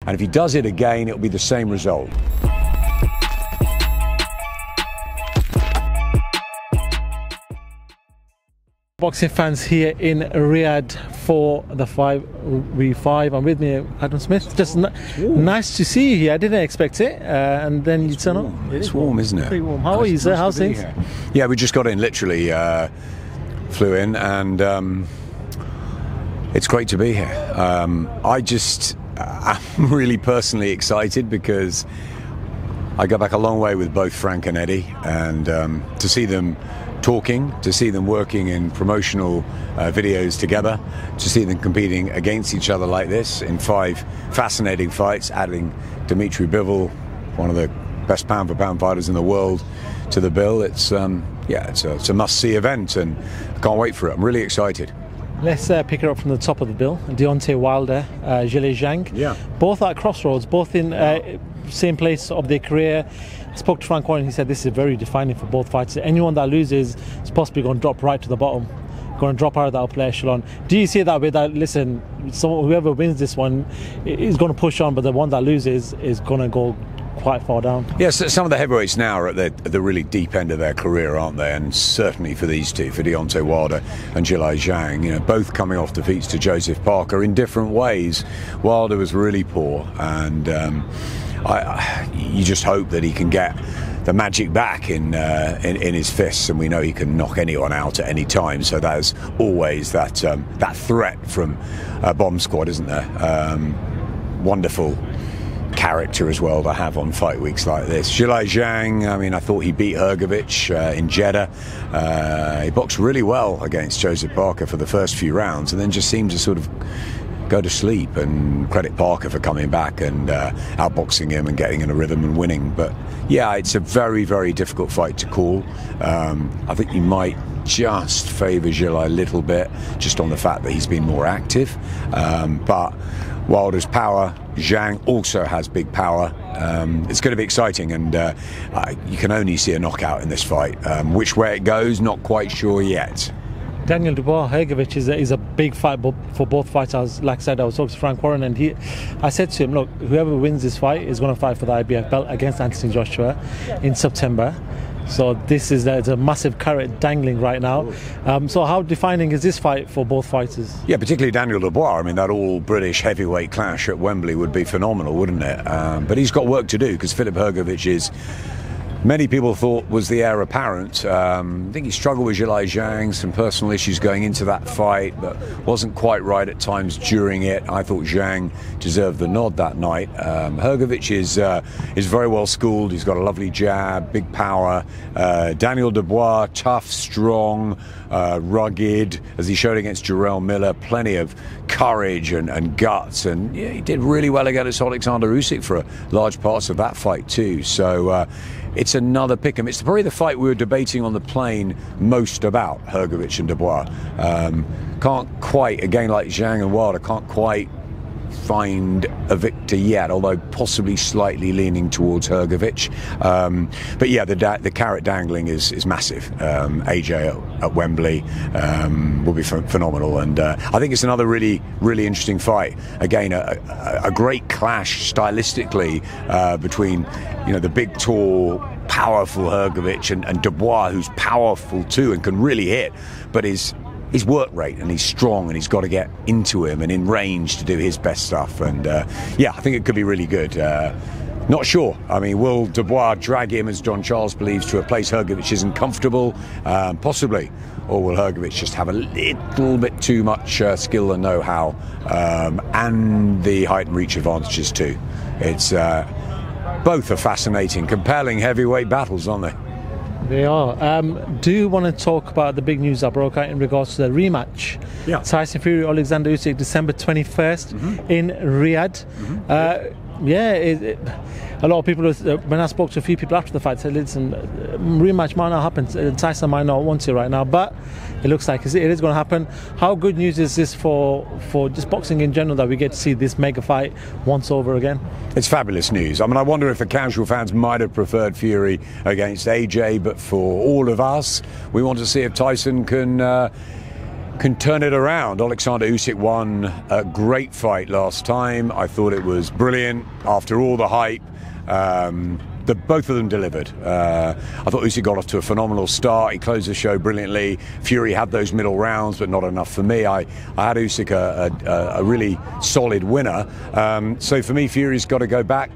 And if he does it again, it'll be the same result. Boxing fans here in Riyadh for the 5v5. I'm with me, Adam Smith. Just nice to see you here. I didn't expect it, and then you turn up. It's warm, isn't it? Pretty warm. How are you, sir? How's things? Yeah, we just got in. Literally flew in, and it's great to be here. I'm really personally excited because I go back a long way with both Frank and Eddie, and to see them talking, to see them working in promotional videos together, to see them competing against each other like this in 5 fascinating fights, adding Dimitri Bivol, one of the best pound-for-pound fighters in the world, to the bill. It's it's a must-see event, and I can't wait for it. I'm really excited. Let's pick it up from the top of the bill. Deontay Wilder, Zhilei Zhang. Yeah. Both at crossroads, both in same place of their career. I spoke to Frank Warren, he said this is very defining for both fighters. Anyone that loses is possibly going to drop right to the bottom, going to drop out of that upper echelon. Do you see it that way, that, listen, whoever wins this one is going to push on, but the one that loses is going to go quite far down? Yes, some of the heavyweights now are at the really deep end of their career, aren't they? And certainly for these two, for Deontay Wilder and Zhilei Zhang, both coming off defeats to Joseph Parker in different ways. Wilder was really poor, and you just hope that he can get the magic back in his fists, and we know he can knock anyone out at any time. So there's always that threat from Bomb Squad, isn't there? Wonderful character as well to have on fight weeks like this. Zhilei Zhang, I mean, I thought he beat Hrgovic in Jeddah. He boxed really well against Joseph Parker for the first few rounds, and then just seemed to sort of go to sleep, and credit Parker for coming back and outboxing him and getting in a rhythm and winning. But yeah, it's a very, very difficult fight to call. I think you might just favour Zhilei a little bit, just on the fact that he's been more active. But Wilder's power, Zhang also has big power. It's going to be exciting, and you can only see a knockout in this fight. Which way it goes, not quite sure yet. Daniel Dubois Hrgovic is a big fight for both fighters. Like I said, I was talking to Frank Warren, and I said to him, look, whoever wins this fight is going to fight for the IBF belt against Anthony Joshua in September. So this is a massive carrot dangling right now. So how defining is this fight for both fighters? Yeah, particularly Daniel Dubois. I mean, that all-British heavyweight clash at Wembley would be phenomenal, wouldn't it? But he's got work to do, because Filip Hrgovic is, many people thought, was the heir apparent. I think he struggled with Zhilei Zhang, some personal issues going into that fight, but wasn't quite right at times during it. I thought Zhang deserved the nod that night. Hrgovic is very well schooled. He's got a lovely jab, big power. Daniel Dubois, tough, strong, rugged, as he showed against Jarrell Miller, plenty of courage and guts, and yeah, he did really well against Oleksandr Usyk for large parts of that fight too. So it's another pick-em. It's probably the fight we were debating on the plane most about, Hrgovic and Dubois. Can't quite, again like Zhang and Wilder, can't quite find a victor yet, although possibly slightly leaning towards Hrgovic. But yeah, the carrot dangling is massive. AJ at Wembley will be phenomenal, and I think it's another really, really interesting fight. Again, a great clash stylistically between the big, tall, powerful Hrgovic and Dubois, who's powerful too and can really hit, but his work rate, and he's strong, and he's got to get into him and in range to do his best stuff. And yeah, I think it could be really good. Not sure. I mean, will Dubois drag him, as John Charles believes, to a place Hrgovic isn't comfortable? Possibly. Or will Hrgovic just have a little bit too much skill and know-how, and the height and reach advantages too? It's both are fascinating, compelling heavyweight battles, aren't they? They are. Do you want to talk about the big news that broke out in regards to the rematch? Yeah. Tyson Fury, Oleksandr Usyk, December 21st in Riyadh. A lot of people, when I spoke to a few people after the fight, said, listen, rematch might not happen. Tyson might not want to right now, but it looks like it is going to happen. How good news is this for just boxing in general, that we get to see this mega fight once over again? It's fabulous news. I mean, I wonder if the casual fans might have preferred Fury against AJ, but for all of us, we want to see if Tyson can can turn it around. Oleksandr Usyk won a great fight last time. I thought it was brilliant after all the hype. Both of them delivered. I thought Usyk got off to a phenomenal start. He closed the show brilliantly. Fury had those middle rounds, but not enough for me. I had Usyk a really solid winner. So for me, Fury's got to go back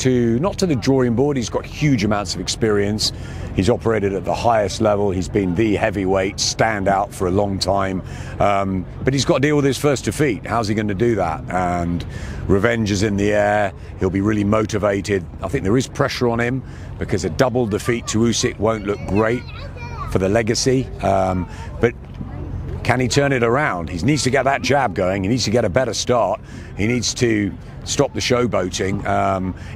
not to the drawing board. He's got huge amounts of experience. He's operated at the highest level. He's been the heavyweight standout for a long time. But he's got to deal with his first defeat. How's he going to do that? And revenge is in the air. He'll be really motivated. I think there is pressure on him because a double defeat to Usyk won't look great for the legacy. But can he turn it around? He needs to get that jab going. He needs to get a better start. He needs to stop the showboating.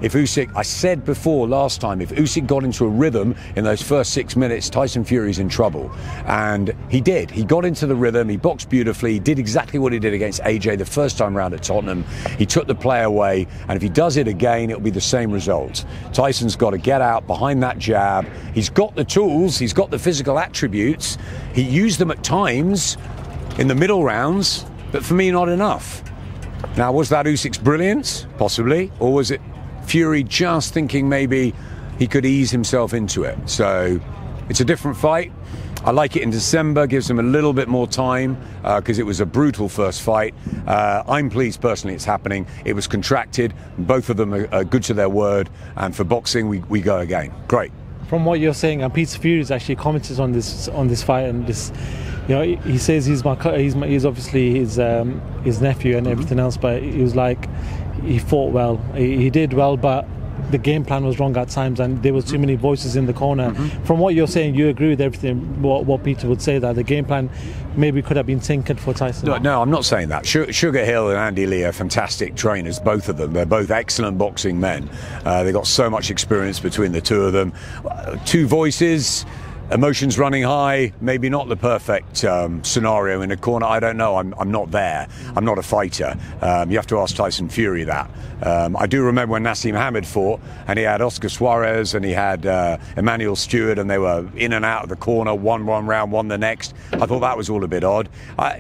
If Usyk, I said before last time, if Usyk got into a rhythm in those first 6 minutes, Tyson Fury's in trouble. And he did. He got into the rhythm. He boxed beautifully. He did exactly what he did against AJ the first time round at Tottenham. He took the play away. And if he does it again, it'll be the same result. Tyson's got to get out behind that jab. He's got the tools. He's got the physical attributes. He used them at times in the middle rounds, but for me, not enough. Now, was that Usyk's brilliance? Possibly. Or was it Fury just thinking maybe he could ease himself into it? So it's a different fight. I like it in December, gives him a little bit more time because it was a brutal first fight. I'm pleased personally it's happening. It was contracted. Both of them are good to their word. And for boxing, we go again. Great. From what you're saying, and Peter Fury's actually commented on this fight and this. You know, he says he's obviously his nephew and everything else, but he was like, he fought well, he did well, but the game plan was wrong at times, and there was too many voices in the corner. From what you're saying, you agree with everything what Peter would say, that the game plan maybe could have been tinkered for Tyson? No, I'm not saying that. Sugar Hill and Andy Lee are fantastic trainers, both of them. They're both excellent boxing men. They've got so much experience between the two of them. Two voices. Emotions running high, maybe not the perfect scenario in a corner. I don't know. I'm not there. I'm not a fighter. You have to ask Tyson Fury that. I do remember when Nassim Hamed fought, and he had Oscar Suarez and he had Emmanuel Stewart, and they were in and out of the corner, one round, one the next. I thought that was all a bit odd.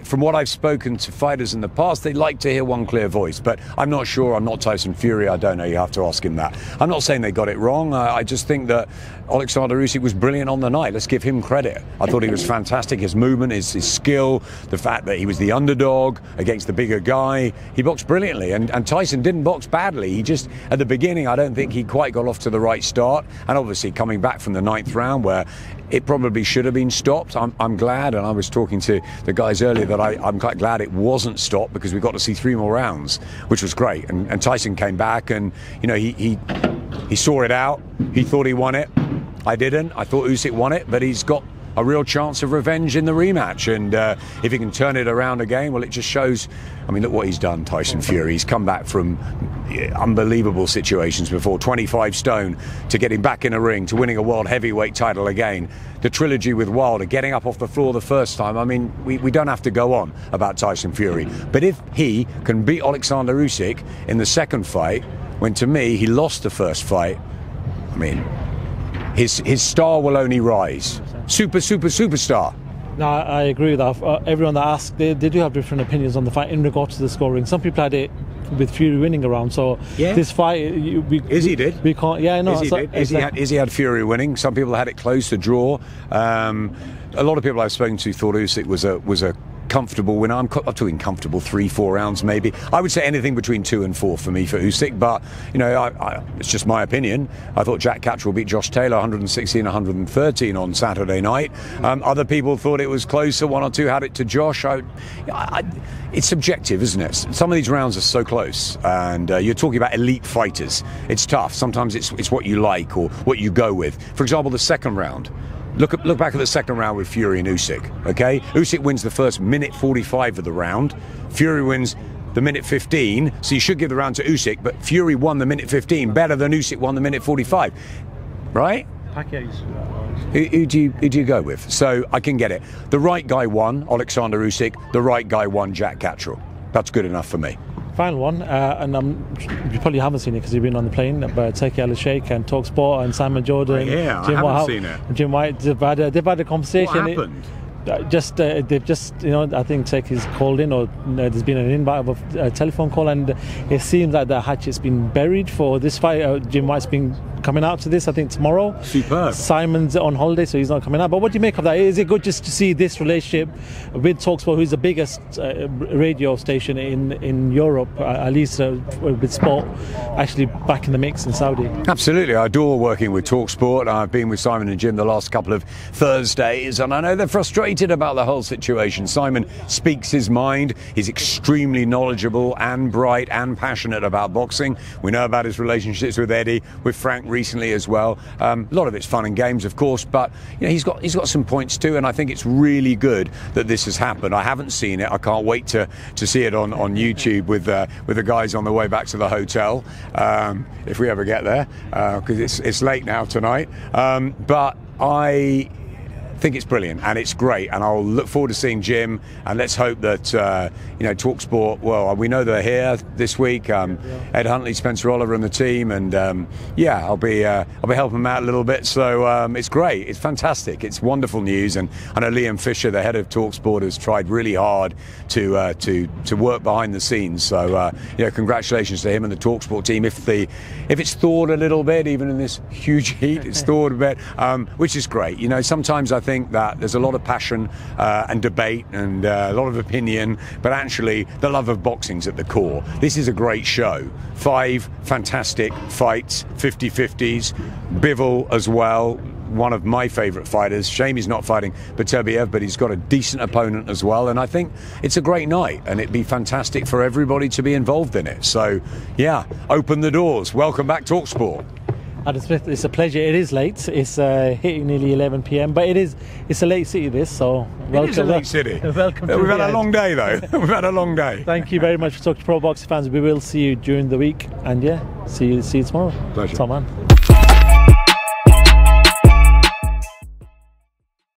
From what I've spoken to fighters in the past, they like to hear one clear voice, but I'm not sure. I'm not Tyson Fury. I don't know. You have to ask him that. I'm not saying they got it wrong. I just think that Oleksandr Usyk was brilliant on the night. Let's give him credit. I thought he was fantastic. His movement, his skill, the fact that he was the underdog against the bigger guy. He boxed brilliantly, and Tyson didn't box badly. He just, at the beginning, I don't think he quite got off to the right start. And obviously coming back from the 9th round where it probably should have been stopped. I'm glad, and I was talking to the guys earlier, that I'm quite glad it wasn't stopped, because we got to see 3 more rounds, which was great. And Tyson came back, and you know, he saw it out. He thought he won it. I didn't. I thought Usyk won it, but he's got a real chance of revenge in the rematch. And if he can turn it around again, well, it just shows. I mean, look what he's done, Tyson Fury. He's come back from unbelievable situations before, 25 stone, to getting back in a ring, to winning a world heavyweight title again. The trilogy with Wilder, getting up off the floor the first time. I mean, we don't have to go on about Tyson Fury. But if he can beat Oleksandr Usyk in the second fight, when to me he lost the first fight, I mean, his star will only rise. Superstar. No, I agree with that. Everyone that asked, they do have different opinions on the fight in regard to the scoring. Some people had it with Fury winning a round. So this fight, we can't. Yeah, no. Izzy had Fury winning. Some people had it close, to draw. A lot of people I've spoken to thought Usyk was a comfortable winner. I'm talking comfortable 3-4 rounds maybe. I would say anything between 2 and 4 for me for Usyk, but you know, it's just my opinion. I thought Jack Catterall beat Josh Taylor 116-113 on Saturday night. Other people thought it was closer. 1 or 2 had it to Josh. It's subjective, isn't it? Some of these rounds are so close, and you're talking about elite fighters. It's tough. Sometimes it's what you like or what you go with. For example, the second round. Look back at the second round with Fury and Usyk, okay? Usyk wins the first minute 45 of the round. Fury wins the minute 15, so you should give the round to Usyk, but Fury won the minute 15 better than Usyk won the minute 45, right? Who do you go with? So I can get it. The right guy won, Oleksandr Usyk. The right guy won, Jack Catterall. That's good enough for me. Final one, and you probably haven't seen it because you've been on the plane, but Turki Alalshikh and TalkSport and Simon Jordan, I haven't seen it. Jim White, they've had a conversation. What happened? They've just, I think Turkey's called in, or there's been an invite of a telephone call, and it seems like the hatchet's been buried for this fight. Jim White's been coming out to this, I think, tomorrow. Superb. Simon's on holiday, so he's not coming out. But what do you make of that? Is it good just to see this relationship with TalkSport, who's the biggest radio station in Europe, at least with sport, actually back in the mix in Saudi? Absolutely. I adore working with TalkSport. I've been with Simon and Jim the last couple of Thursdays, and I know they're frustrated about the whole situation. Simon speaks his mind. He's extremely knowledgeable and bright and passionate about boxing. We know about his relationships with Eddie, with Frank recently as well. A lot of it's fun and games, of course, but he's got some points too, and I think it's really good that this has happened. I haven't seen it. I can't wait to see it on YouTube with the guys on the way back to the hotel, if we ever get there, because it's late now tonight. But I think it's brilliant and it's great, and I'll look forward to seeing Jim, and let's hope that TalkSport, well, we know they're here this week, Ed Huntley, Spencer Oliver and the team, and I'll be helping them out a little bit, so it's great, it's fantastic, it's wonderful news. And I know Liam Fisher, the head of TalkSport, has tried really hard to work behind the scenes, so congratulations to him and the TalkSport team. If it's thawed a little bit, even in this huge heat, it's thawed a bit, which is great. Sometimes I think that there's a lot of passion and debate and a lot of opinion, but actually the love of boxing's at the core. This is a great show. 5 fantastic fights, 50-50s. Bivol as well, one of my favourite fighters. Shame he's not fighting Beterbiev, but he's got a decent opponent as well, and I think it's a great night, and it'd be fantastic for everybody to be involved in it. So open the doors. Welcome back, TalkSport. Adam Smith, it's a pleasure. It is late. It's hitting nearly 11 p.m. But it's a late city, this. So welcome. It is a late city. Welcome. We've had a long day, though. We've had a long day. Thank you very much for talking to Pro Boxing fans. We will see you during the week, and see you tomorrow. Pleasure. Top man.